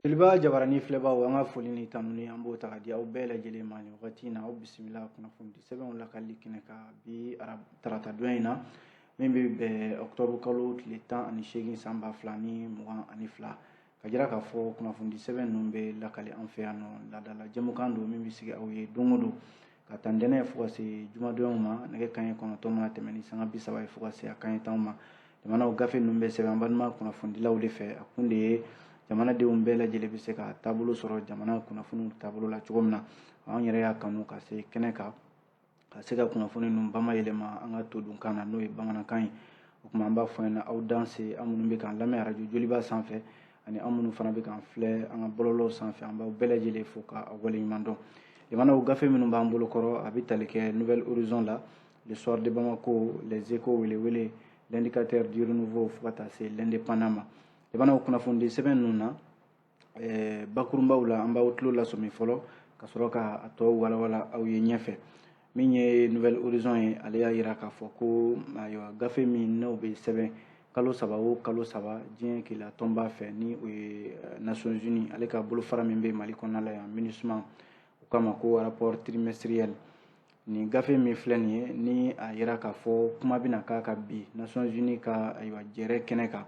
Joliba jabarani filɛbaw an ka foli ni tanuni an b'o ta ka di aw bɛɛ lajɛlen ma nin wagati in na aw bisimila kunnafoni sɛbɛnw lakali kɛnɛ kan bi tarata don in na min bɛ bɛn octobre kalo tile 18 san 2022 ka jira k'a fɔ kunnafoni sɛbɛn ninnu bɛ lakali an fɛ yan nɔ laadala jɛmukan don min bɛ sigi aw ye don o don ka ta ntɛnɛn fo ka se jumadonyaw ma nɛgɛ kanɲɛ 9 mana tɛmɛ ni sanga 30 ye fo ka se a kanɲɛ 10 ma jamanaw gafe ninnu bɛ sɛbɛn an balima kunnafonidilaw de fɛ a kun de ye jamanadenw bɛɛ lajɛlen bɛ se ka taabolo sɔrɔ jamana kunnafoniw taabolo la cogo min na an yɛrɛ y'a kanu ka se kɛnɛ kan ka se ka kunnafoni ninnu bamayɛlɛma an ka todunkan na n'o ye bamanankan ye o tuma an b'a fɔ ɲɛna aw danse an minnu bɛ k'an lamɛn arajo Joliba sanfɛ ani an minnu fana bɛ k'an filɛ an ka bɔlɔlɔw sanfɛ an b'aw bɛɛ lajɛlen fo k'a waleɲuman dɔn jamanaw gafe minnu b'an bolo kɔrɔ a bɛ tali kɛ Nouvelle Horizon la l'histoire de Bamako les échos welewele l'indicateur du renouveau fo ka taa se l'indépendant ma jamanaw kunnafoni sɛbɛn ninnu na bakurunbaw la an b'aw tulo lasɔmi fɔlɔ ka sɔrɔ ka a tɔ walawala aw ye ɲɛfɛ min ye Nouvelle Horizon ye ale y'a jira k'a fɔ ko ayiwa gafe min n'o bɛ sɛbɛn kalo saba o kalo saba diɲɛ kɛlɛ tɔnba fɛ ni o ye Nations Unies ale ka bolofara min bɛ Mali kɔnɔna la yan MINUSMA o k'a ma ko rapport trimestriel nin gafe min filɛ nin ye ni a jira k'a fɔ kuma bɛna k'a ka bi Nations Unies ka ayiwa jɛrɛ kɛnɛ kan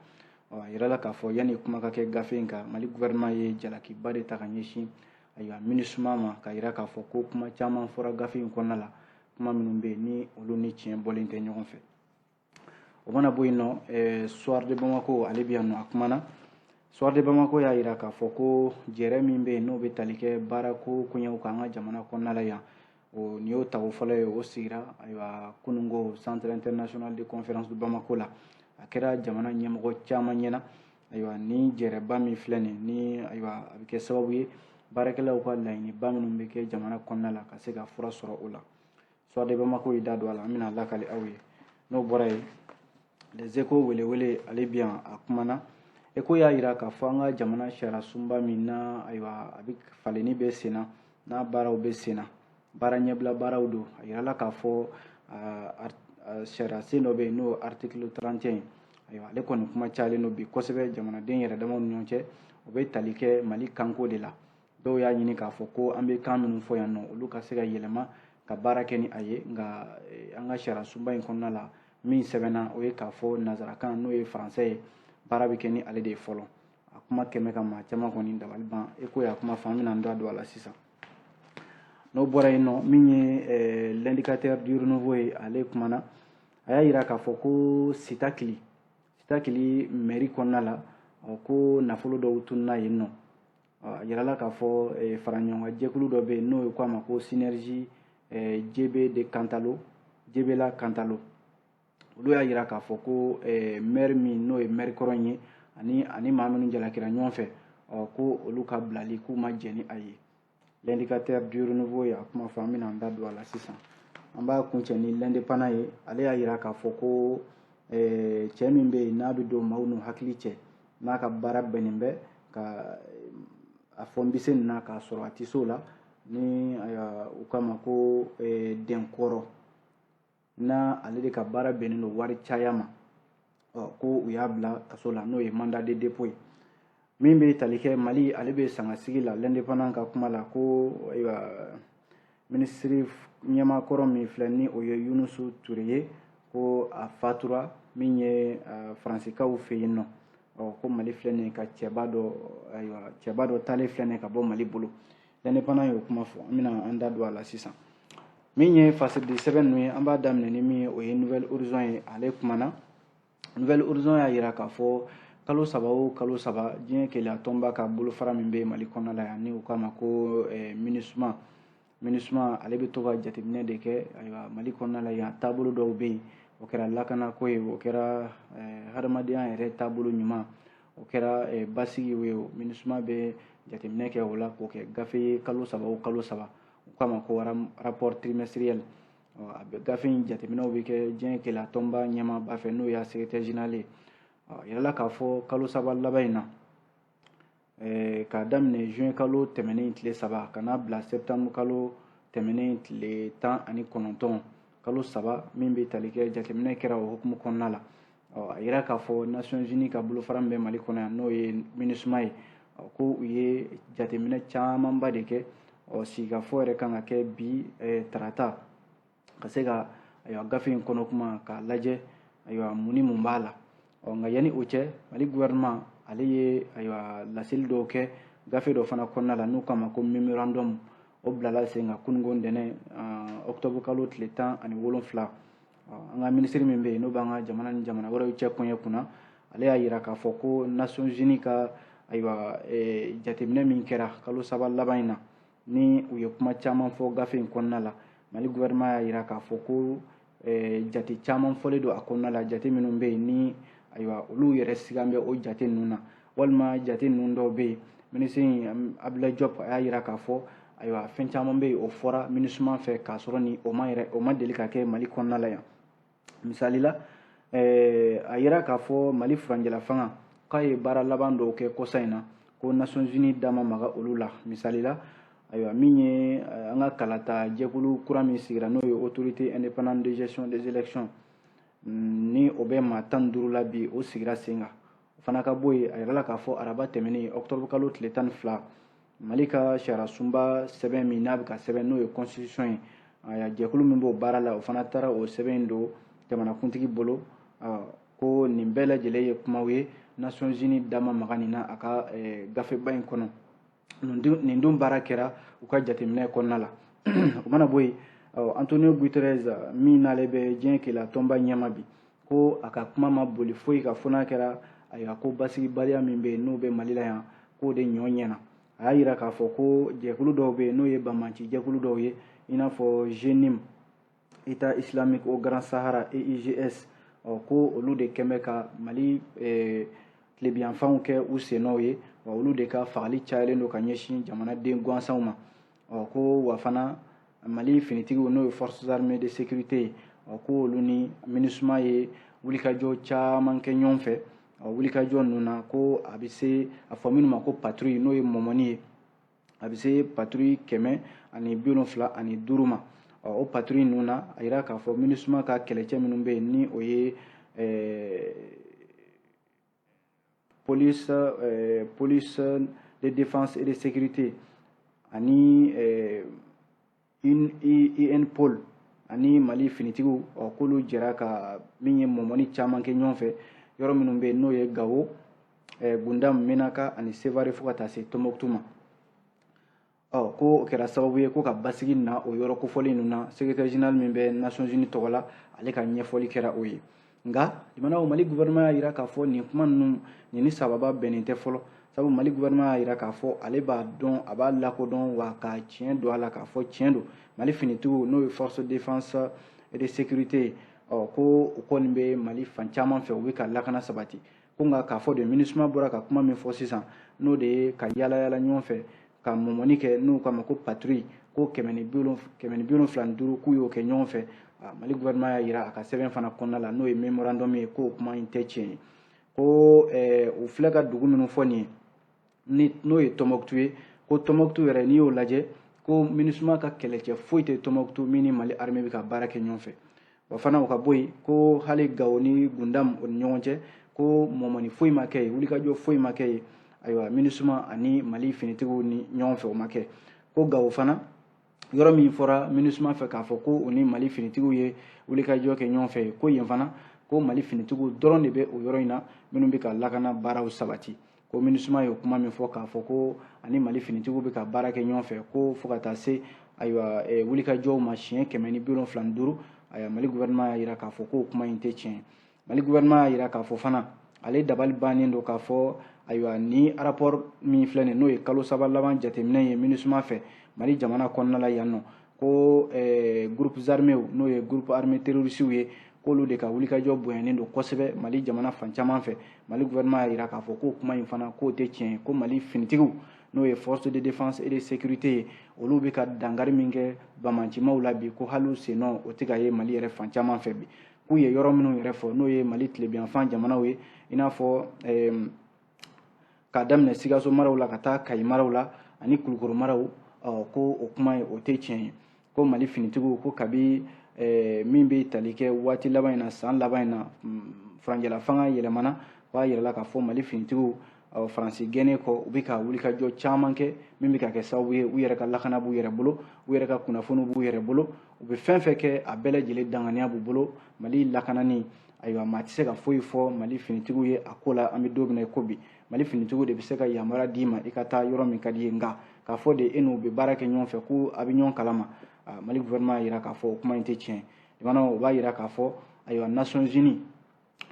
a yirala k'a fɔ yanni kuma ka kɛ gafe in kan Mali gouvernement ye jalakiba de ta ka ɲɛsin ayiwa MINUSMA ma ka jira k'a fɔ ko kuma caman fɔra gafe in kɔnɔna la kuma minnu bɛ yen ni olu ni tiɲɛ bɔlen tɛ ɲɔgɔn fɛ o mana bɔ yen nɔ Soir de Bamako ale bɛ yan nɔ a kumana Soir de Bamako y'a jira k'a fɔ ko jɛrɛ min bɛ yen n'o bɛ tali kɛ baarako koɲɛw kan an ka jamana kɔnɔna la yan nin y'o tago fɔlɔ ye o sigira ayiwa kunungo Centre international de conférence de Bamako la a kɛra jamana ɲɛmɔgɔ caman ɲɛna ayiwa ni jɛrɛba min filɛ nin ni ayiwa a bɛ kɛ sababu ye baarakɛlaw ka laɲiniba minnu bɛ kɛ jamana kɔnɔna la ka se ka fura sɔrɔ o la Soir de Bamako yi da don a la an bɛna lakali aw ye n'o bɔra yen les échos welewele ale bɛ yan a kumana Echo y'a jira k'a fɔ an ka jamana sariya sunba min na ayiwa a bɛ falenni bɛ sen na n'a baaraw bɛ sen na baara ɲɛbila baaraw don a yirala k'a fɔ sariya sen dɔ bɛ yen n'o article 31 ayiwa ale kɔni kuma cayalen don bi kosɛbɛ jamanaden yɛrɛ damaw ni ɲɔgɔn cɛ o bɛ tali kɛ Mali kanko de la dɔw y'a ɲini k'a fɔ ko an bɛ kan minnu fɔ yan nɔ olu ka se ka yɛlɛma ka baara kɛ ni a ye nka an ka sariya sunba in kɔnɔna la min sɛbɛnna o ye k'a fɔ nanzarakan n'o ye faransɛ ye baara bɛ kɛ ni ale de ye fɔlɔ a kuma kɛmɛ ka maa caman kɔni dabali ban Echo y'a kuma fɔ an bɛna an da don a la sisan n'o bɔra yen nɔ min ye l'indicateur du renouveau ye ale kumana a y'a jira k'a fɔ ko Sitakili mairie kɔnɔna la ko nafolo dɔw tununa yen nɔ a yirala k'a fɔ faraɲɔgɔnkan jɛkulu dɔ bɛ yen n'o ye k'a ma ko synergie Jebela Kantalo olu y'a jira k'a fɔ ko maire min n'o ye maire kɔrɔ ye ani maa minnu jalakira ɲɔgɔn fɛ ko olu ka bilali k'u ma jɛn ni a ye l'indicateur du renouveau ye a kuma fɔ an bɛna an da don a la sisan an b'a kuncɛ ni l'indépendant ye ale y'a jira k'a fɔ ko cɛ min bɛ yen n'a bɛ don maaw n'u hakili cɛ n'a ka baara bɛnnen bɛ ka a fɔ n bɛ se nin na k'a sɔrɔ a tɛ se o la ni u k'a ma ko dɛnkɔrɔ n'a ale de ka baara bɛnnen don wari caya ma ko u y'a bila kaso la n'o ye mandat de dépôt ye min bɛ tali kɛ Mali ale bɛ sangasigi la l'indépendant ka kuma la ko ayiwa ministre ɲɛmaakɔrɔ min filɛ ni o ye Yunusu Ture ye ko a fatura min ye faransikaw fɛ yen nɔ ko Mali filɛ nin ye ka cɛba dɔ taalen filɛ nin ye ka bɔ Mali bolo l'indépendant y'o kuma fɔ an bɛna an da don a la sisan min ye fasidi sɛbɛn ninnu ye an b'a daminɛ ni min ye o ye Nouvelle Horizon ye ale kumana Nouvelle Horizon y'a jira k'a fɔ kalo saba o kalo saba diɲɛ kɛlɛ tɔnba ka bolofara min bɛ Mali kɔnɔna la yan ni u k'a ma ko MINUSMA ale bɛ to ka jateminɛ de kɛ ayiwa Mali kɔnɔna la yan taabolo dɔw bɛ yen o kɛra lakanako ye o kɛra hadamadenya yɛrɛ taabolo ɲuman o kɛra basigi ye o MINUSMA bɛ jateminɛ kɛ o la k'o kɛ gafe ye kalo saba o kalo saba u k'a ma ko rapport trimestriel a bɛ gafe in jateminɛw bɛ kɛ diɲɛ kɛlɛ tɔnba ɲɛmaaba fɛ n'o y'a secrétaire général ye yalala k'a fɔ kalo saba laban in na k'a daminɛ juin kalo tɛmɛnen tile 3 ka n'a bila septembre kalo tɛmɛnen tile 19 kalo 3 min bɛ tali kɛ jateminɛ kɛra o hukumu kɔnɔna la a yira k'a fɔ Nations Unies ka bolofara min bɛ Mali kɔnɔ yan n'o ye MINUSMA ye ko u ye jateminɛ camanba de kɛ sigikafɔ yɛrɛ kan ka kɛ bi tarata ka se ka gafe in kɔnɔ kuma k'a lajɛ mun ni mun b'a la nka yanni o cɛ Mali gouvernement ale ye laseli dɔw kɛ gafe dɔ fana kɔnɔna la n'u k'a ma ko memorandum o bilala sen kan kunungo ntɛnɛn octobre kalo tile 17 an ka minisiri min bɛ yen n'o b'an ka jamana ni jamana wɛrɛw cɛ kɔɲɛ kunna ale y'a jira k'a fɔ ko Nations Unies ka jateminɛ min kɛra kalo 3 laban in na ni u ye kuma caman fɔ gafe in kɔnɔna la Mali gouvernement y'a jira k'a fɔ ko jate caman fɔlen don a kɔnɔna la jate minnu bɛ yen ni olu yɛrɛ sigan bɛ o jate ninnu na walima jate ninnu dɔw bɛ yen minisiri Abdoulaye Diop a y'a jira k'a fɔ fɛn caman bɛ yen o fɔra MINUSMA fɛ k'a sɔrɔ ni o ma deli ka kɛ Mali kɔnɔna la yan misali la a jira k'a fɔ Mali furanjɛla fanga k'a ye baara laban dɔw kɛ kɔsa in na ko Nations Unies da ma maga olu la misali la min ye an ka kalata jɛkulu kura min sigira n'o ye autorité indépendante de gestion des élections ni o bɛ maa 15 la bi o sigira sen kan o fana ka bɔ yen a yirala k'a fɔ araba tɛmɛnen octobre kalo tile 12 Mali ka sariya sunba sɛbɛn min n'a bɛ ka sɛbɛn n'o ye constitution ye jɛkulu min b'o baara la o fana taara o sɛbɛn don jamanakuntigi bolo ko nin bɛɛ lajɛlen ye kumaw ye Nations Unies da ma maga nin na a ka gafeba in kɔnɔ nin dun baara kɛra u ka jateminɛ kɔnɔna la o mana bɔ yen Antonio Guterres min n'ale bɛ diɲɛ kɛlɛ tɔnba ɲɛma bi ko a ka kuma ma boli foyi ka fɔ n'a kɛra ko basigibaliya min bɛ yen n'o bɛ Mali la yan k'o de ɲɔ ɲɛna a y'a jira k'a fɔ ko jɛkulu dɔw bɛ yen n'o ye banbanci jɛkulu dɔw ye i n'a fɔ GENIM État islamique au Grand Sahara EIGS ko olu de kɛn bɛ ka Mali tilebiyanfanw kɛ u sennɔw ye wa olu de ka fagali cayalen don ka ɲɛsin jamanaden gansanw ma ko wa fana Mali finitigiw n'o ye forces armées de sécurité ko olu ni MINUSMA ye wulikajɔ caman kɛ ɲɔgɔn fɛ wulikajɔ ninnu na ko a bɛ se a fɔ minnu ma ko patrouille n'o ye mɔmɔni ye a bɛ se patrouille 175 ma o patrouille ninnu na a jira k'a fɔ MINUSMA ka kɛlɛcɛ minnu bɛ yen ni o ye police de défense et de sécurité ani INPOL ani Mali finitigiw k'olu jɛra ka min ye mɔmɔni caman kɛ ɲɔgɔn fɛ yɔrɔ minnu bɛ yen n'o ye Gao Gundam Menaka ani Sévaré fo ka taa se Tombouctou ma ko o kɛra sababu ye ko ka basigi na o yɔrɔ kofɔli ninnu na secrétaire général min bɛ Nations Unies tɔgɔ la ale ka ɲɛfɔli kɛra o ye nka jamana Mali gouvernement y'a jira k'a fɔ nin kuma ninnu nin ni sababa bɛnnen tɛ fɔlɔ sabu Mali gouvernement y'a jira k'a fɔ ale b'a dɔn a b'a lakodɔn wa ka tiɲɛ don a la k'a fɔ tiɲɛ don Mali finitigiw n'o ye force de défense et de sécurité ko u kɔni bɛ Mali fan caman fɛ u bɛ ka lakana sabati ko nka k'a fɔ de MINUSMA bɔra ka kuma min fɔ sisan n'o de ye ka yaala ɲɔgɔn fɛ ka mɔmɔni kɛ n'u k'a ma ko patrouille ko 175 k'u y'o kɛ ɲɔgɔn fɛ Mali gouvernement y'a jira a ka sɛbɛn fana kɔnɔna la n'o ye memorandum ye k'o kuma in tɛ tiɲɛ ye ko u filɛ ka dugu minnu fɔ nin ye n'o ye Tombouctou ye ko Tombouctou yɛrɛ n'i y'o lajɛ ko MINUSMA ka kɛlɛcɛ foyi tɛ Tombouctou min ni Mali armée bɛ ka baara kɛ ɲɔgɔn fɛ wa fana o ka bɔ yen ko hali Gao ni Gundam o ni ɲɔgɔn cɛ ko mɔmɔni foyi ma kɛ yen wulikajɔ foyi ma kɛ yen ayiwa MINUSMA ani Mali finitigiw ni ɲɔgɔn fɛ o ma kɛ ko Gao fana yɔrɔ min fɔra MINUSMA fɛ k'a fɔ ko o ni Mali finitigiw ye wulikajɔ kɛ ɲɔgɔn fɛ ko yen fana ko Mali finitigiw dɔrɔn de bɛ o yɔrɔ in na minnu bɛ ka lakana baaraw sabati ko MINUSMA ye kuma min fɔ k'a fɔ ko ani Mali finitigiw bɛ ka baara kɛ ɲɔgɔn fɛ ko fo ka taa se ayiwa wulikajɔw ma siɲɛ 175 ayiwa Mali gouvernement y'a jira k'a fɔ k'o kuma in tɛ tiɲɛ Mali gouvernement y'a jira k'a fɔ fana ale dabali bannen don k'a fɔ ayiwa ni rapport min filɛ nin n'o ye kalo 3 laban jateminɛ ye MINUSMA fɛ Mali jamana kɔnɔna la yan nɔ ko groupes armés n'o ye groupe armé terroristes ye k'olu de ka wulikajɔ bonyanen don kosɛbɛ Mali jamana fan caman fɛ Mali gouvernement y'a jira k'a fɔ k'o kuma in fana k'o tɛ tiɲɛ ye ko Mali finitigiw n'o ye force de défense et de sécurité ye olu bɛ ka dankari min kɛ banbancimaw la bi ko hali u sennɔ o tɛ ka ye Mali yɛrɛ fan caman fɛ bi k'u ye yɔrɔ minnu yɛrɛ fɔ n'o ye Mali tilebiyanfan jamanaw ye i n'a fɔ k'a daminɛ Sikaso maraw la ka taa Kayi maraw la ani Kulukoro maraw ko o kuma ye o tɛ tiɲɛ ye ko Mali finitigiw ko kabi min bɛ tali kɛ waati laban in na san laban in na furanjɛla fanga yɛlɛmana k'a yirala k'a fɔ Mali finitigiw faransi gene ko u bɛ ka wulikajɔ caman kɛ min bɛ ka kɛ sababu ye u yɛrɛ ka lakana b'u yɛrɛ bolo u yɛrɛ ka kunnafoni b'u yɛrɛ bolo u bɛ fɛn fɛn kɛ a bɛɛ lajɛlen danganiya b'u bolo mali lakanani ayiwa maa tɛ se ka foyi fɔ mali finitigiw ye a ko la an bɛ don min na i ko bi mali finitigiw de bɛ se ka yamaruya d'i ma i ka taa yɔrɔ min ka di ye nka k'a fɔ de e n'u bɛ baara kɛ ɲɔgɔn fɛ ko a bɛ ɲɔgɔn kalama mali gouvernement y'a jira k'a fɔ o kuma in tɛ tiɲɛ jamana o b'a jira k'a fɔ ayiwa nations unies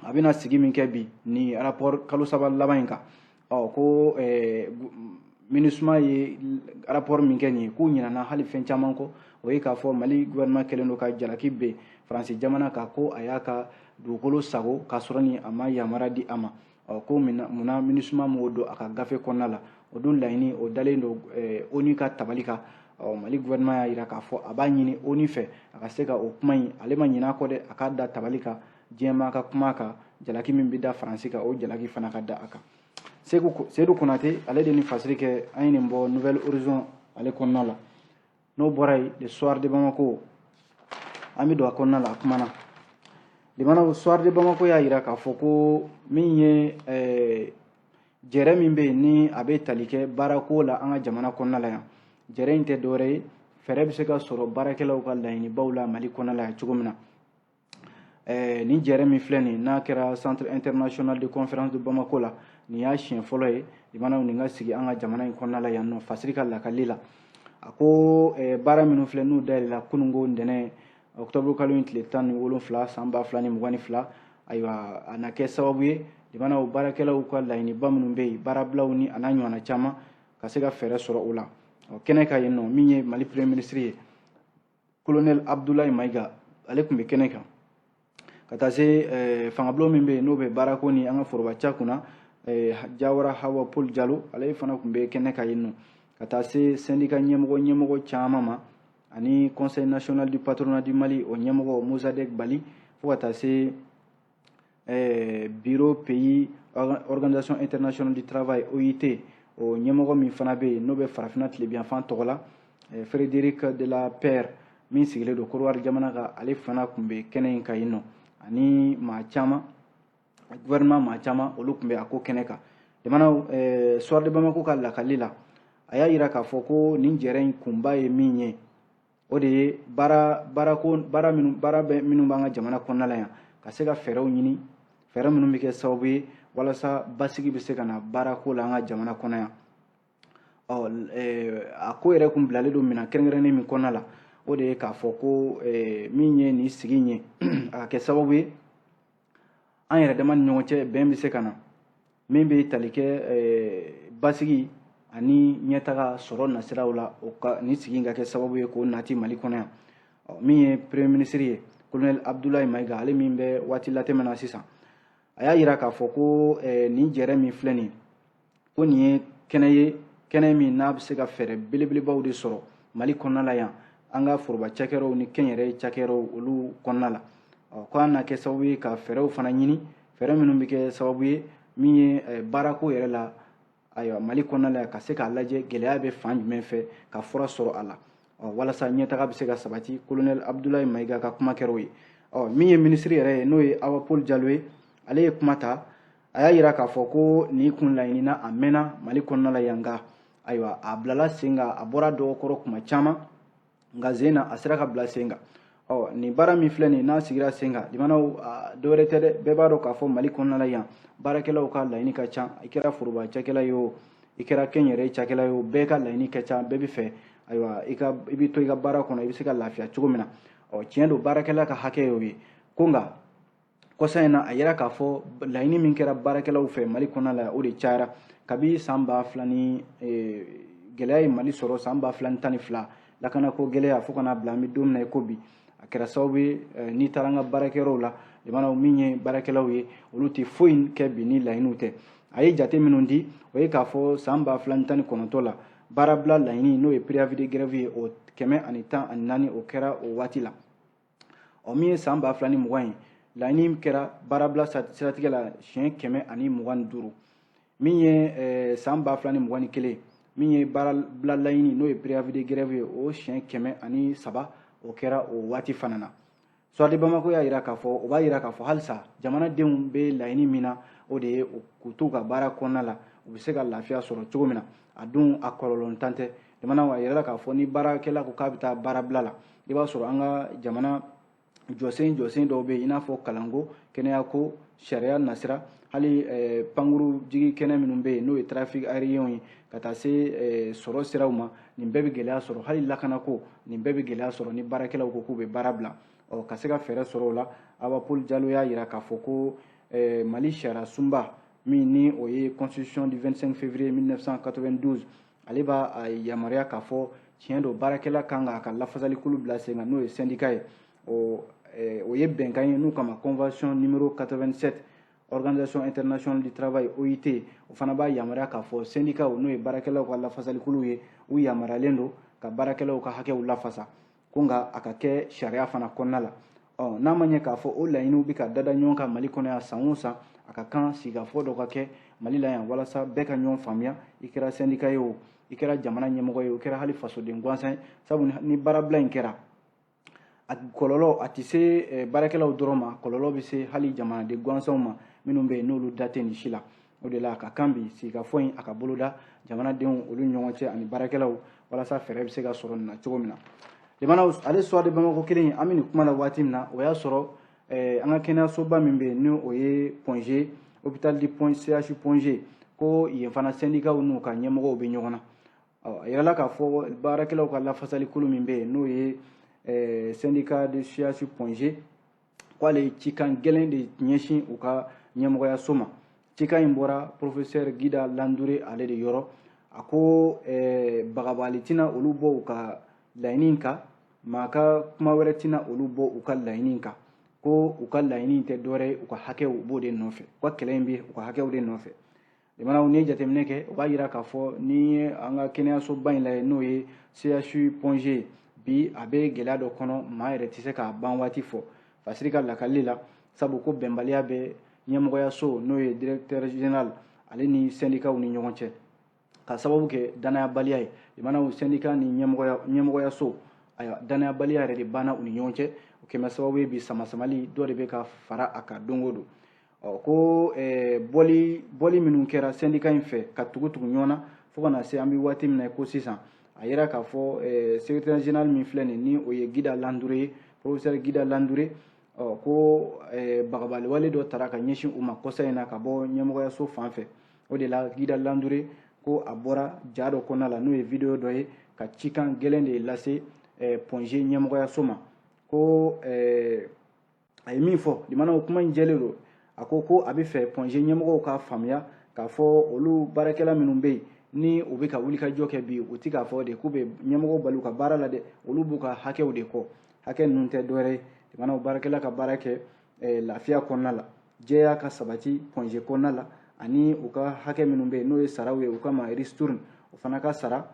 a bɛna sigi min kɛ bi ni rapport kalo saba laban in kan ko MINUSMA ye rapport min kɛ nin ye k'u ɲinɛna hali fɛn caman kɔ o ye k'a fɔ mali gouvernement kɛlen don ka jalaki bɛn faransi jamana kan ko a y'a ka dugukolo sago k'a sɔrɔ ni a ma yamaruya di a ma ko munna MINUSMA m'o don a ka gafe kɔnɔna la o dun laɲini o dalen don ONU ka tabali kan mali gouvernement y'a jira k'a fɔ a b'a ɲini ONU fɛ a ka se ka o kuma in ale ma ɲin'a kɔ dɛ a k'a da tabali kan diɲɛmaa ka kuma kan jalaki min bɛ da faransi kan o jalaki fana ka da a kan Seydou Konate ale de ni fasiri kɛ an ye nin bɔ Nouvelle Horizon ale kɔnɔna la n'o bɔra yen le soir de Bamako an bɛ don a kɔnɔna la a kumana le soir de Bamako y'a jira k'a fɔ ko min ye jɛrɛ min bɛ yen ni a bɛ tali kɛ baarako la an ka jamana kɔnɔna la yan jɛrɛ in tɛ dɔwɛrɛ ye fɛɛrɛ bɛ se ka sɔrɔ baarakɛlaw ka laɲinibaw la mali kɔnɔna la yan cogo min na ni jɛrɛ min filɛ nin n'a kɛra centre international de conférence de Bamako la nin y'a siɲɛ fɔlɔ ye limanaw nin ka sigi an ka jamana in kɔnɔna la yan nɔ fasiri ka lakali la a ko baara minnu filɛ n'u dayɛlɛla kununko ntɛnɛn octobre kalo in tile 17 san 2022 ayiwa a na kɛ sababu ye limanaw baarakɛlaw ka laɲiniba minnu bɛ yen baarabilaw ni a n'a ɲɔgɔnna caman ka se ka fɛɛrɛ sɔrɔ o la kɛnɛ ka yen nɔ min ye mali premier ministre ye colonel Abdoulaye Maïga ale tun bɛ kɛnɛ kan ka taa se fangabulon min bɛ yen n'o bɛ baarako ni an ka forobaca kunna Jawara Hawa Paul Jalo ale fana tun bɛ kɛnɛ kan yen nɔ ka taa se syndicat ɲɛmɔgɔ caman ma ani conseil national du patronat du Mali o ɲɛmɔgɔ Mozadek Bali fo ka taa se bureau pays organisation internationale du travail OIT o ɲɛmɔgɔ min fana bɛ yen n'o bɛ farafinna tilebiyanfan tɔgɔ la Frédéric de la Paire min sigilen don Côte-d'Ivoire jamana kan ale fana tun bɛ kɛnɛ in kan yen nɔ ani maa caman gouvernement maa caman olu tun bɛ a ko kɛnɛ kan jamana soir de Bamako ka lakali la a y'a jira k'a fɔ ko nin jɛrɛ in kunba ye min ye o de ye baara minnu b'an ka jamana kɔnɔna la yan ka se ka fɛɛrɛw ɲini fɛɛrɛ minnu bɛ kɛ sababu ye walasa basigi bɛ se ka na baarako la an ka jamana kɔnɔ yan a ko yɛrɛ kun bilalen don minɛn kɛrɛnkɛrɛnnen min kɔnɔna la o de ye k'a fɔ ko min ye nin sigi in ye a ka kɛ sababu ye an yɛrɛ dama ni ɲɔgɔn cɛ bɛn bɛ se ka na min bɛ tali kɛ basigi ani ɲɛtaga sɔrɔ nasiraw la o ka nin sigi in ka kɛ sababu ye k'o nati mali kɔnɔ yan min ye premier ministre ye colonel Abdoulaye Maïga ale min bɛ waati latɛmɛ na sisan a y'a jira k'a fɔ ko nin jɛrɛ min filɛ nin ko nin ye kɛnɛ ye kɛnɛ min n'a bɛ se ka fɛɛrɛ belebelebaw de sɔrɔ mali kɔnɔna la yan an ka foroba cakɛrɛw ni kɛnyɛrɛye cakɛrɛw olu kɔnɔna la ko an na kɛ sababu ye ka fɛɛrɛw fana ɲini fɛɛrɛ minnu bɛ kɛ sababu ye min ye baarako yɛrɛ la ayiwa mali kɔnɔna la ka se k'a lajɛ gɛlɛya bɛ fan jumɛn fɛ ka fura sɔrɔ a la walasa ɲɛtaga bɛ se ka sabati colonel Abdoulaye Maïga ka kuma kɛr'o ye min ye ministre yɛrɛ ye n'o ye Awa Paul Jalo ye ale ye kuma ta a y'a jira k'a fɔ ko nin kun laɲinina a mɛnna mali kɔnɔna la yan nka ayiwa a bilala sen kan a bɔra dɔw kɔrɔ kuma caman nka sen na a sera ka bila sen kan nin baara min filɛ nin n'a sigira sen kan limanaw dɔwɛrɛ tɛ dɛ bɛɛ b'a dɔn k'a fɔ mali kɔnɔna la yan baarakɛlaw ka laɲini ka ca i kɛra foroba cakɛla ye o i kɛra kɛnyɛrɛye cakɛla ye o bɛɛ ka laɲini ka ca bɛɛ bɛ fɛ ayiwa i bɛ to i ka baara kɔnɔ i bɛ se ka lafiya cogo min na tiɲɛ don baarakɛla ka hakɛ y'o ye ko nka kɔsa in na a yira k'a fɔ laɲini min kɛra baarakɛlaw fɛ mali kɔnɔna la o de cayara kabi san 2000 ni gɛlɛya ye mali sɔrɔ san 2012 lakanako gɛlɛya fo kana bila an bɛ don min na i ko bi a kɛra sababu ye n'i taara an ka baarakɛyɔrɔw la jamanaw min ye baarakɛlaw ye olu tɛ foyi kɛ bi ni laɲiniw tɛ a ye jate minnu di o ye k'a fɔ san 2019 la baarabila laɲini n'o ye préavis de grève ye o 114 o kɛra o waati la min ye san 2020 ye laɲini kɛra baarabila siratigɛ la siɲɛ 125 min ye san 2021 min ye baarabila laɲini n'o ye préavis de grève ye o siɲɛ 103 o kɛra o waati fana na soir de Bamako y'a jira k'a fɔ o b'a jira k'a fɔ halisa jamanadenw bɛ laɲini min na o de ye k'u t'u ka baara kɔnɔna la u bɛ se ka lafiya sɔrɔ cogo min na a dun a kɔlɔlɔ tan tɛ jamana a yɛrɛ la k'a fɔ ni baarakɛla ko k'a bɛ taa baara bila la i b'a sɔrɔ an ka jamana jɔsen dɔw bɛ yen i n'a fɔ kalanko kɛnɛyako sariya nasira hali pankuru jigi kɛnɛ minnu bɛ yen n'o ye trafic aérien ye ka taa se sɔrɔ siraw ma nin bɛɛ bɛ gɛlɛya sɔrɔ hali lakanako nin bɛɛ bɛ gɛlɛya sɔrɔ ni baarakɛlaw ko k'u bɛ baara bila ka se ka fɛɛrɛ sɔrɔ o la Aba Paul Diallo y'a jira k'a fɔ ko Mali sariya sunba min ni o ye constitution du 25 février 1992 ale b'a yamaruya k'a fɔ tiɲɛ don baarakɛla kan k'a ka lafasalikulu bila sen kan n'o ye syndicat ye o ye bɛnkan ye n'u kama convention numéro 87 organisation internationale du travail OIT o fana b'a yamaruya k'a fɔ syndicat n'o ye baarakɛlaw ka lafasalikulu ye u yamaruyalen don ka baarakɛlaw ka hakɛw lafasa ko nka a ka kɛ sariya fana kɔnɔna la n'a ma ɲɛ k'a fɔ o laɲiniw bɛ ka dada ɲɔgɔn kan Mali kɔnɔ yan san o san a ka kan sigikafɔ dɔ ka kɛ Mali la yan walasa bɛɛ ka ɲɔgɔn faamuya i kɛra syndicat ye o i kɛra jamana ɲɛmɔgɔ ye o kɛra hali fasoden gansan ye sabu ni baarabila in kɛra a kɔlɔlɔ a tɛ se baarakɛlaw dɔrɔn ma kɔlɔlɔ bɛ se hali jamanaden gansanw ma minnu bɛ yen n'olu da tɛ nin si la o de la a ka kan bi sigikafɔ in a ka boloda jamanadenw olu ɲɔgɔn cɛ ani baarakɛlaw walasa fɛɛrɛ bɛ se ka sɔrɔ nin na cogo min na jamana ale soir de Bamako kelen an bɛ nin kuma la waati min na o y'a sɔrɔ an ka kɛnɛyasoba min bɛ yen ni o ye Point G hôpital du Point CHU Point G ko yen fana syndicat n'u ka ɲɛmɔgɔw bɛ ɲɔgɔn na a yirala k'a fɔ baarakɛlaw ka lafasalikulu min bɛ yen n'o ye syndicat de CHU Point G k'ale ye cikan gɛlɛn de ɲɛsin u ka ɲɛmɔgɔyaso ma cikan in bɔra professeur Gida Landure ale de yɔrɔ a ko bagabali tɛna olu bɔ u ka laɲini kan maa ka kuma wɛrɛ tɛna olu bɔ u ka laɲini kan ko u ka laɲini tɛ dɔwɛrɛ ye u ka hakɛw b'o de nɔfɛ u ka kɛlɛ in bɛ u ka hakɛw de nɔfɛ jamanaw ni ye jateminɛ kɛ o b'a jira k'a fɔ ni an ka kɛnɛyasoba in lajɛ n'o ye CHU Point G bi a bɛ gɛlɛya dɔ kɔnɔ maa yɛrɛ tɛ se k'a ban waati fɔ fasiri ka lakali la sabu ko bɛnbaliya bɛ ɲɛmɔgɔyaso n'o ye directeur général ale ni syndicat ni ɲɔgɔn cɛ ka sababu kɛ danayabaliya ye jamanaw syndicat ni ɲɛmɔgɔyaso ayiwa danayabaliya yɛrɛ de banna u ni ɲɔgɔn cɛ o kɛmɛ sababu ye bi samasamali dɔ de bɛ ka fara a kan don o don ko bɔli minnu kɛra syndicat in fɛ ka tugu ɲɔgɔn na fo ka na se an bɛ waati min na ko sisan a yira k'a fɔ secrétaire général min filɛ nin ni o ye Gida Landure ye professeur Gida Landure ko bagabali wale dɔ tara ka ɲɛsin u ma kɔsa in na ka bɔ ɲɛmɔgɔyaso fan fɛ o de la Gida Landure ko a bɔra ja dɔ kɔnɔna la n'o ye video dɔ ye ka cikan gɛlɛn de lase Point G ɲɛmɔgɔyaso ma ko a ye min fɔ limanaw kuma in jɛlen don a ko a bɛ fɛ Point G ɲɛmɔgɔw ka faamuya k'a fɔ olu baarakɛla minnu bɛ yen ni u bɛ ka wulikajɔ kɛ bi u tɛ k'a fɔ de k'u bɛ ɲɛmɔgɔw bali u ka baara la dɛ olu b'u ka hakɛw de kɔ hakɛ ninnu tɛ dɔwɛrɛ ye limanaw baarakɛla ka baara kɛ lafiya kɔnɔna la jɛya ka sabati Point G kɔnɔna la ani u ka hakɛ minnu bɛ yen n'o ye saraw ye u ka ma ristourne o fana ka sara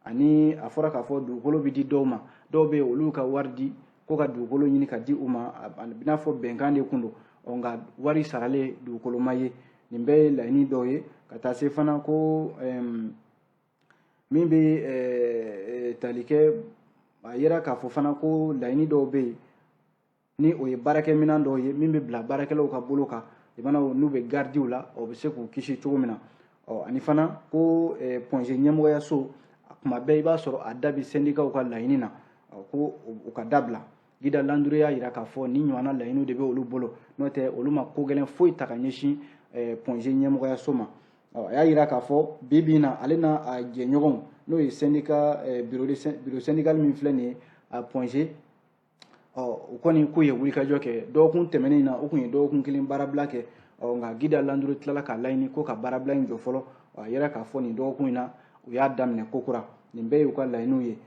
ani a fɔra k'a fɔ dugukolo bɛ di dɔw ma dɔw bɛ yen olu ka wari di ko ka dugukolo ɲini ka di u ma a bɛ n'a fɔ bɛnkan de kun don nka wari saralen dugukolo ma ye nin bɛɛ ye laɲini dɔw ye ka taa se fana ko min bɛ tali kɛ a yera k'a fɔ fana ko laɲini dɔw bɛ yen ni o ye baarakɛminɛn dɔw ye min bɛ bila baarakɛlaw ka bolo kan jamanaw n'u bɛ gardiw la o bɛ se k'u kisi cogo min na ani fana ko Point G ɲɛmɔgɔyaso kuma bɛɛ i b'a sɔrɔ a da bɛ syndicat ka laɲini na ko u ka dabila Gida Landure y'a jira k'a fɔ ni ɲɔgɔnna laɲiniw de bɛ olu bolo n'o tɛ olu ma ko gɛlɛn foyi ta ka ɲɛsin Point G ɲɛmɔgɔyaso ma a y'a jira k'a fɔ bi bi in na ale n'a a jɛɲɔgɔnw n'o ye syndicat bureau syndical min filɛ nin ye a Point G u kɔni k'u ye wulikajɔ kɛ dɔgɔkun tɛmɛnen na u kun ye dɔgɔkun kelen baarabila kɛ nka Gida Landure tilala k'a laɲini ko ka baarabila in jɔ fɔlɔ a yira k'a fɔ nin dɔgɔkun in na u y'a daminɛ ko kura nin bɛɛ y'u ka laɲiniw ye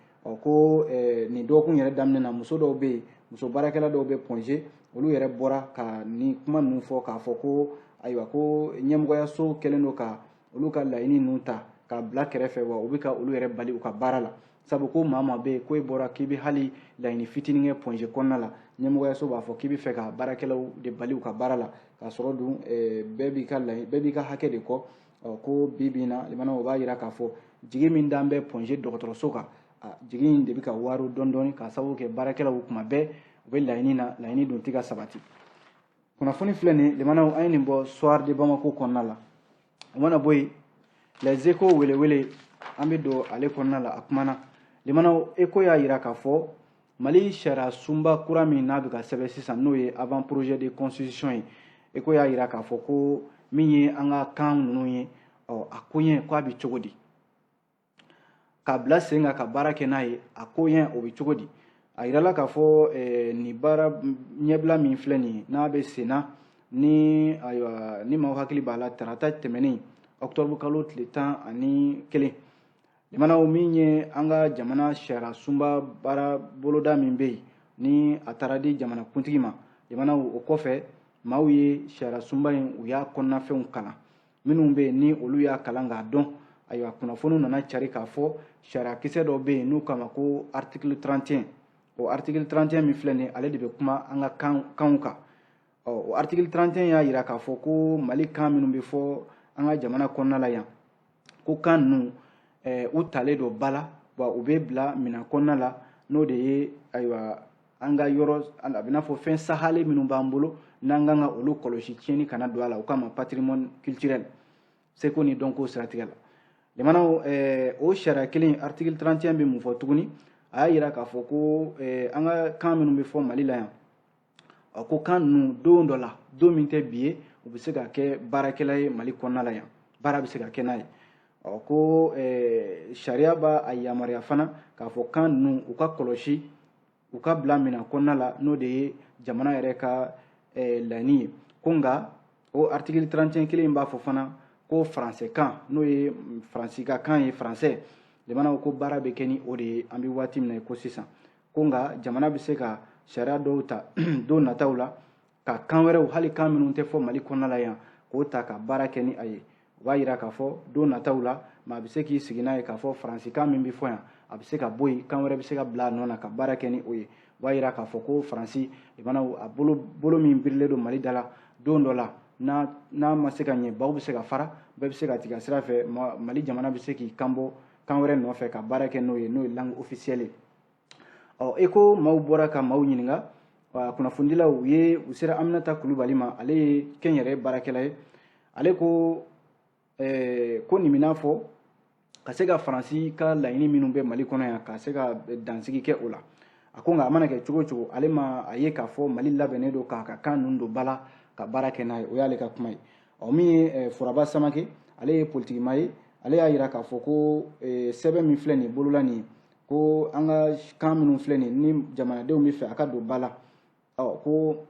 ko nin dɔgɔkun yɛrɛ daminɛ na muso dɔw bɛ yen muso baarakɛla dɔw bɛ Point G olu yɛrɛ bɔra ka nin kuma ninnu fɔ k'a fɔ ko ayiwa ko ɲɛmɔgɔyaso kɛlen don ka olu ka laɲini ninnu ta k'a bila kɛrɛfɛ wa u bɛ ka olu yɛrɛ bali u ka baara la sabu ko maa maa bɛ yen ko e bɔra k'i bɛ hali laɲini fitinin kɛ Point G kɔnɔna la ɲɛmɔgɔyaso b'a fɔ k'i bɛ fɛ ka baarakɛlaw de bali u ka baara la k'a sɔrɔ dun bɛɛ b'i ka hakɛ de kɔ ko bi bi in na limanaw o b'a jira k'a fɔ jigi min dan bɛ Point G dɔgɔtɔrɔso kan jigi in de bɛ ka wariw dɔɔni dɔɔni k'a sababu kɛ baarakɛlaw kuma bɛɛ u bɛ laɲini na laɲini dun tɛ ka sabati kunnafoni filɛ nin limanaw an ye nin bɔ soir de Bamako kɔnɔna la o mana bɔ yen les échos wele an bɛ don ale kɔnɔna la a kumana limanaw écho y'a yira k'a fɔ Mali sariya sunba kura min n'a bɛ ka sɛbɛn sisan n'o ye avant projet de constitution ye écho y'a yira k'a fɔ ko min ye an ka kan ninnu ye a koɲɛ k'a bɛ cogo di k'a bila sen kan ka baara kɛ n'a ye a koɲɛ o bɛ cogo di a yirala k'a fɔ nin baara ɲɛbila min filɛ nin ye n'a bɛ sen na ni ayiwa ni maaw hakili b'a la tarata tɛmɛnen octobre kalo tile 11 limanaw min ye an ka jamana sariya sunba baara boloda min bɛ yen ni a taara di jamana kuntigi ma limanaw o kɔfɛ maaw ye sariya sunba in u y'a kɔnɔnafɛnw kalan minnu bɛ yen ni olu y'a kalan k'a dɔn ayiwa kunnafoniw nana cari k'a fɔ sariya kisɛ dɔ bɛ yen n'u kama ko article 31 o article 31 min filɛ nin ye ale de bɛ kuma an ka kanw kan o article 31 y'a yira k'a fɔ ko Mali kan minnu bɛ fɔ an ka jamana kɔnɔna la yan ko kan ninnu u talen don ba la wa u bɛ bila minɛn kɔnɔna la n'o de ye ayiwa an ka yɔrɔ a bɛ n'a fɔ fɛn sahalen minnu b'an bolo n'an kan ka olu kɔlɔsi tiɲɛni kana don a la o kama patrimoine culturel seko ni dɔnko siratigɛ la limanaw o sariya kelen article 31 bɛ mun fɔ tuguni a y'a yira k'a fɔ ko an ka kan minnu bɛ fɔ Mali la yan ko kan ninnu don dɔ la don min tɛ bi ye u bɛ se ka kɛ baarakɛla ye Mali kɔnɔna la yan baara bɛ se ka kɛ n'a ye ko sariya b'a yamaruya fana k'a fɔ kan ninnu u ka kɔlɔsi u ka bila minɛn kɔnɔna la n'o de ye jamana yɛrɛ ka laɲini ye ko nka o article 31 kelen in b'a fɔ fana ko faransɛ kan n'o ye faransi ka kan ye faransɛ limanaw ko baara bɛ kɛ ni o de ye an bɛ waati min na ko sisan ko nka jamana bɛ se ka sariya dɔw ta don nataw la ka kan wɛrɛw hali kan minnu tɛ fɔ Mali kɔnɔna la yan k'o ta ka baara kɛ ni a ye o b'a yira k'a fɔ don nataw la maa bɛ se k'i sigi n'a ye k'a fɔ faransi kan min bɛ fɔ yan a bɛ se ka bɔ yen kan wɛrɛ bɛ se ka bila a nɔ na ka baara kɛ ni o ye o b'a yira k'a fɔ ko faransi limanaw a bolo min birilen don Mali da la don dɔ la n'a ma se ka ɲɛ baw bɛ se ka fara bɛɛ bɛ se ka tigɛ sira fɛ Mali jamana bɛ se k'i kanbɔ kan wɛrɛ nɔfɛ ka baara kɛ n'o ye langue officielle ye ECHO maaw bɔra ka maaw ɲininka kunnafonidilaw u sera Aminata Kulibali ma ale ye kɛnyɛrɛye baarakɛla ye ale ko ko nin bɛna fɔ ka se ka faransi ka laɲini minnu bɛ Mali kɔnɔ yan ka se ka dansigi kɛ o la a ko nka a mana kɛ cogo o cogo ale ma a ye k'a fɔ Mali labɛnnen don k'a ka kan ninnu don ba la ka baara kɛ n'a ye o y'ale ka kuma ye min ye Foraba Samake ale ye politikima ye ale y'a yira k'a fɔ ko sɛbɛn min filɛ nin ye bolola nin ye ko an ka kan minnu filɛ nin ye ni jamanadenw bɛ fɛ a ka don ba la ko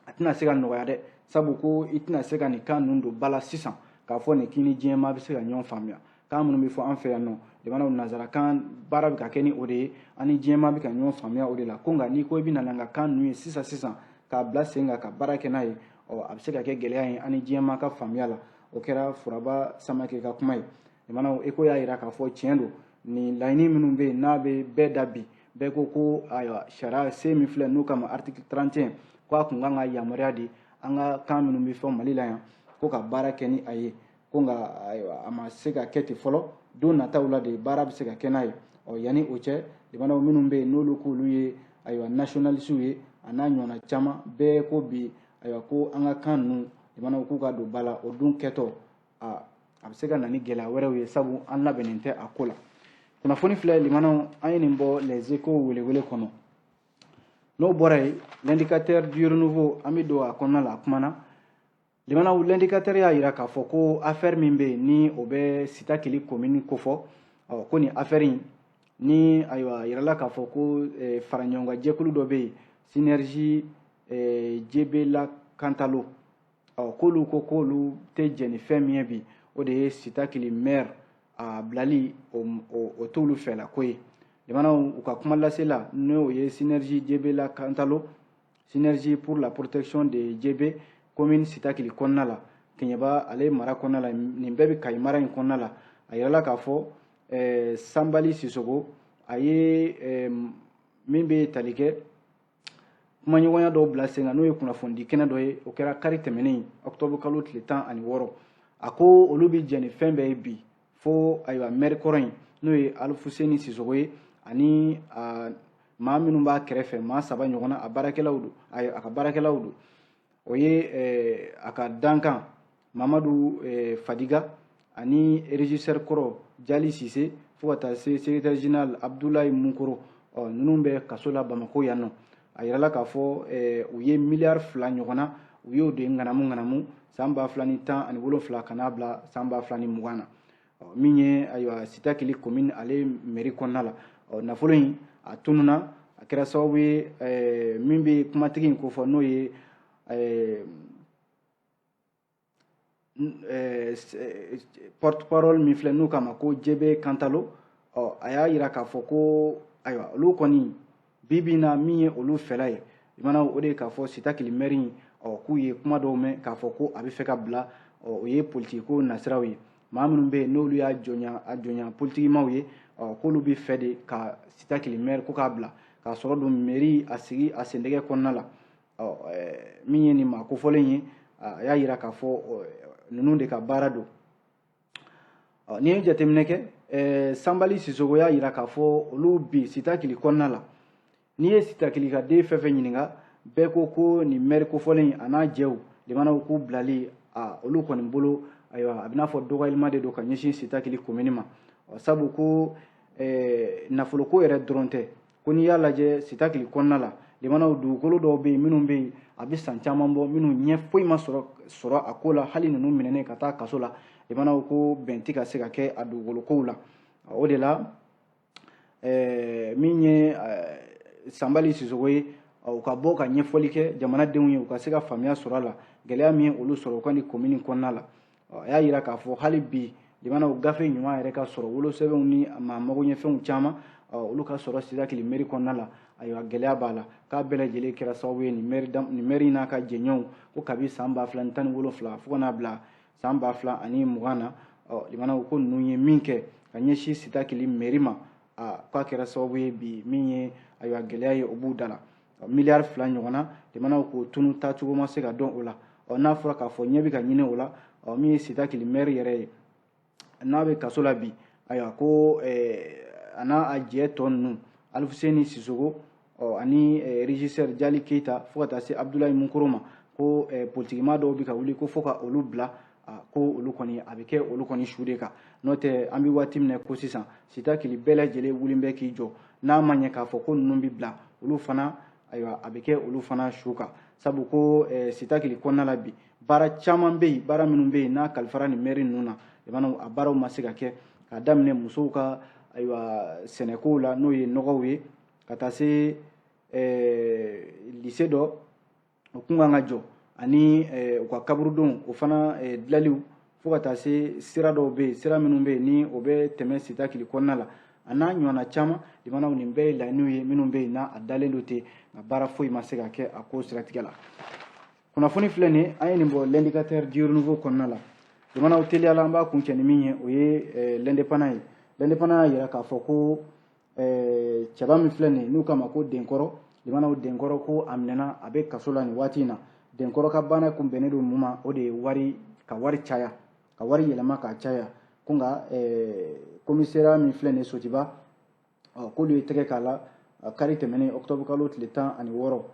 a tɛna se ka nɔgɔya dɛ sabu ko i tɛna se ka nin kan ninnu don ba la sisan k'a fɔ nin k'i ni diɲɛmaa bɛ se ka ɲɔgɔn faamuya kan minnu bɛ fɔ an fɛ yan nɔ jamanaw nanzarakan baara bɛ ka kɛ ni o de ye an ni diɲɛmaa bɛ ka ɲɔgɔn faamuya o de la ko nka n'i ko i bɛ na n'an ka kan ninnu ye sisan k'a bila sen kan ka baara kɛ n'a ye a bɛ se ka kɛ gɛlɛya ye an ni diɲɛmaa ka faamuya la o kɛra Foraba Samake ka kuma ye limanaw ECHO y'a yira k'a fɔ tiɲɛ don nin laɲini minnu bɛ yen n'a bɛ bɛɛ da bi bɛɛ ko ayiwa sariya se min filɛ n'o kama article 31 ko a tun kan ka yamaruya di an ka kan minnu bɛ fɔ Mali la yan ko ka baara kɛ ni a ye ko nka ayiwa a ma se ka kɛ ten fɔlɔ don nataw la de baara bɛ se ka kɛ n'a ye yanni o cɛ limanaw minnu bɛ yen n'olu k'olu ye ayiwa nationalistes ye a n'a ɲɔgɔnna caman bɛɛ ko bi ayiwa ko an ka kan ninnu limanaw k'u ka don ba la o dun kɛtɔ a bɛ se ka na ni gɛlɛya wɛrɛw ye sabu an labɛnnen tɛ a ko la kunnafoni filɛ limanaw an ye nin bɔ les échos welewele kɔnɔ n'o bɔra yen l'indicateur du renouveau an bɛ don a kɔnɔna la a kumana limanaw l'indicateur y'a yira k'a fɔ ko affaire min bɛ yen ni o bɛ Sitakili commune ko fɔ ko nin affaire in ni ayiwa yirala k'a fɔ ko faraɲɔgɔnkan jɛkulu dɔ bɛ yen synergie Jebela Kantalo k'olu ko k'olu tɛ jɛn ni fɛn min ye bi o de ye Sitakili maire a bilali o t'olu fɛla ko ye limanaw u ka kuma lasela n'o ye synergie Jebela Kantalo synergie pour la protection de Jebe commune Sitakili kɔnɔna la Keɲeba ale mara kɔnɔna la nin bɛɛ bɛ Kayi mara in kɔnɔna la a yirala k'a fɔ Sanbali Sisogo a ye min bɛ tali kɛ kumaɲɔgɔnya dɔw bila sen kan n'o ye kunnafonidi kɛnɛ dɔ ye o kɛra kari tɛmɛnen octobre kalo tile 16 a ko olu bɛ jɛn ni fɛn bɛɛ ye bi fo ayiwa maire kɔrɔ in n'o ye Alfuseni Sisogo ye ani maa minnu b'a kɛrɛfɛ maa 3 ɲɔgɔnna a baarakɛlaw don a ka baarakɛlaw don o ye a ka dankan Mamadu Fadiga ani régisseur kɔrɔ Jali Sise fo ka taa se secrétaire général Abdoulaye Munkoro ninnu bɛ kaso la Bamako yan nɔ a yirala k'a fɔ u ye miliyari 2 ɲɔgɔnna u y'o de ŋanamu san 2017 ka n'a bila san 2020 na min ye ayiwa Sitakili commune ale mairie kɔnɔna la nafolo in a tununa a kɛra sababu ye min bɛ kumatigi in ko fɔ n'o ye porte-parole min filɛ n'u k'a ma ko Jebe Kantalo a y'a yira k'a fɔ ko ayiwa olu kɔni bi na min ye olu fɛla ye i mana o de ye k'a fɔ Sitakili maire k'u ye kuma dɔw mɛn k'a fɔ ko a bɛ fɛ ka bila o ye politique ko nasiraw ye maa minnu bɛ yen n'olu y'a jɔnya politikimaw ye k'olu bɛ fɛ de ka Sitakili maire ko k'a bila k'a sɔrɔ don mairie a sigi a sendɛgɛ kɔnɔna la min ye nin maa kofɔlen ye a y'a yira k'a fɔ ninnu de ka baara don n'i ye jateminɛ kɛ Sanbali Sisoko y'a yira k'a fɔ olu bi Sitakili kɔnɔna la n'i ye Sitakili ka den fɛn fɛn ɲininka bɛɛ ko nin maire kofɔlen a n'a jɛw limanaw k'u bilali olu kɔni bolo ayiwa a bɛ n'a fɔ dɔgɔyalima de don ka ɲɛsin Sitakili commune ma sabu ko nafolo ko yɛrɛ dɔrɔn tɛ ko n'i y'a lajɛ Sitakili kɔnɔna la limanaw dugukolo dɔw bɛ yen minnu bɛ yen a bɛ san caman bɔ minnu ɲɛ foyi ma sɔrɔ a ko la hali ninnu minɛnen ka taa kaso la limanaw ko bɛn tɛ ka se ka kɛ a dugukolo kow la o de la min ye Sanbali Sisoko ye u ka bɔ ka ɲɛfɔli kɛ jamanadenw ye u ka se ka faamuya sɔrɔ a la gɛlɛya min ye olu sɔrɔ u ka nin commune kɔnɔna la a y'a yira k'a fɔ hali bi limanaw gafe ɲuman yɛrɛ ka sɔrɔ wolosɛbɛnw ni maa magoɲɛfɛnw caman olu ka sɔrɔ Sitakili mairie kɔnɔna la ayiwa gɛlɛya b'a la k'a bɛɛ lajɛlen kɛra sababu ye nin mairie n'a ka jɛɲɔgɔnw ko kabi san 2017 fo ka n'a bila san 2020 na limanaw ko ninnu ye min kɛ ka ɲɛsin Sitakili mairie ma k'a kɛra sababu ye bi min ye ayiwa gɛlɛya ye o b'u da la miliyari 2 ɲɔgɔnna limanaw k'o tunu taacogo ma se ka dɔn o la n'a fɔra k'a fɔ ɲɛ bɛ ka ɲini o la min ye Sitakili maire yɛrɛ ye n'a bɛ kaso la bi ayiwa ko a n'a jɛ tɔ ninnu Alfuseni Sisoko ani régisseur Jali Keita fo ka taa se Abdoulaye Munkoro ma ko politikima dɔw bɛ ka wuli ko fo ka olu bila ko olu kɔni a bɛ kɛ olu kɔni su de kan n'o tɛ an bɛ waati min na ko sisan Sitakili bɛɛ lajɛlen wulilen bɛ k'i jɔ n'a ma ɲɛ k'a fɔ ko ninnu bɛ bila olu fana ayiwa a bɛ kɛ olu fana su kan sabu ko Sitakili kɔnɔna la bi baara caman bɛ yen baara minnu bɛ yen n'a kalifara nin maire ninnu na limanaw a baaraw ma se ka kɛ k'a daminɛ musow ka ayiwa sɛnɛkow la n'o ye nɔgɔw ye ka taa se lycée dɔ o kun kan ka jɔ ani u ka kaburudonw o fana dilaliw fo ka taa se sira dɔw bɛ yen sira minnu bɛ yen ni o bɛ tɛmɛ Sitakili kɔnɔna la a n'a ɲɔgɔnna caman limanaw nin bɛɛ ye laɲiniw ye minnu bɛ yen n'a dalen don ten nka baara foyi ma se ka kɛ a ko siratigɛ la kunnafoni filɛ nin ye an ye nin bɔ l'indicateur du renouveau kɔnɔna la limanaw teliyala an b'a kun cɛ ni min ye o ye l'indépendant ye l'indépendant y'a yira k'a fɔ ko cɛba min filɛ nin ye n'u k'a ma ko Denkɔrɔ limanaw Denkɔrɔ ko a minɛna a bɛ kaso la nin waati in na Denkɔrɔ ka baara kun bɛnnen don mun ma o de ye ka wari caya ka wari yɛlɛma ka caya ko nka commissariat min filɛ nin ye Sotiba k'olu ye tɛgɛ k'a la kari tɛmɛnen octobre kalo tile 16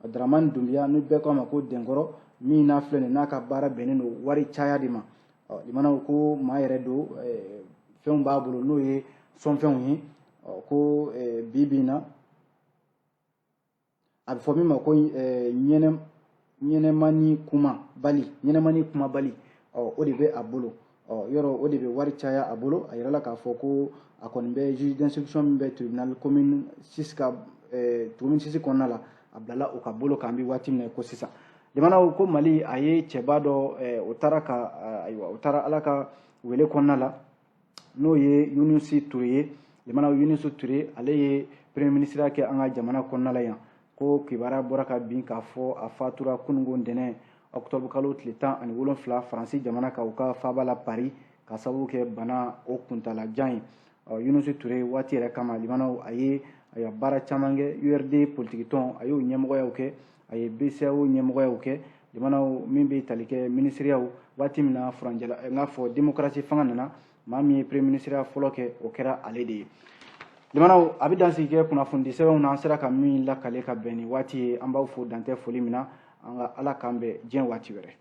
Dramani Dunbiya n'u bɛɛ k'a ma ko Denkɔrɔ min n'a filɛ nin ye n'a ka baara bɛnnen don wari caya de ma limanaw ko maa yɛrɛ don fɛnw b'a bolo n'o ye sɔnfɛnw ye ko bi na a bɛ fɔ min ma ko ɲɛnɛmani kumabali o de bɛ a bolo yɔrɔ o de bɛ wari caya a bolo a yirala k'a fɔ ko a kɔni bɛ juge d'instruction min bɛ tribunal commune 6 kɔnɔna la a bilala u ka bolo kan bɛ waati min na ko sisan limanaw ko Mali a ye cɛba dɔ o taara Ala ka wele kɔnɔna la n'o ye Yunusi Ture ye limanaw Yunusi Ture ale ye premier ministre kɛ an ka jamana kɔnɔna la yan ko kibaruya bɔra ka bin k'a fɔ a fatura kunungo ntɛnɛn octobre kalo tile 17 Faransi jamana ka u ka faaba la Paris ka sababu kɛ bana o kuntalajan ye Yunusi Ture waati yɛrɛ kama limanaw a ye baara caman kɛ URD politique tɔn a y'o ɲɛmɔgɔyaw kɛ a ye BCEAO ɲɛmɔgɔyaw kɛ limanaw min bɛ tali kɛ ministériyaw waati min na furanjɛla n k'a fɔ démocratie fanga nana maa min ye premier ministre fɔlɔ kɛ o kɛra ale de ye limanaw a bɛ dansigi kɛ kunnafoni sɛbɛnw na an sera ka min lakale ka bɛn ni waati ye an b'aw fo dantɛ foli min na an ka Ala k'an bɛn diɲɛ waati wɛrɛ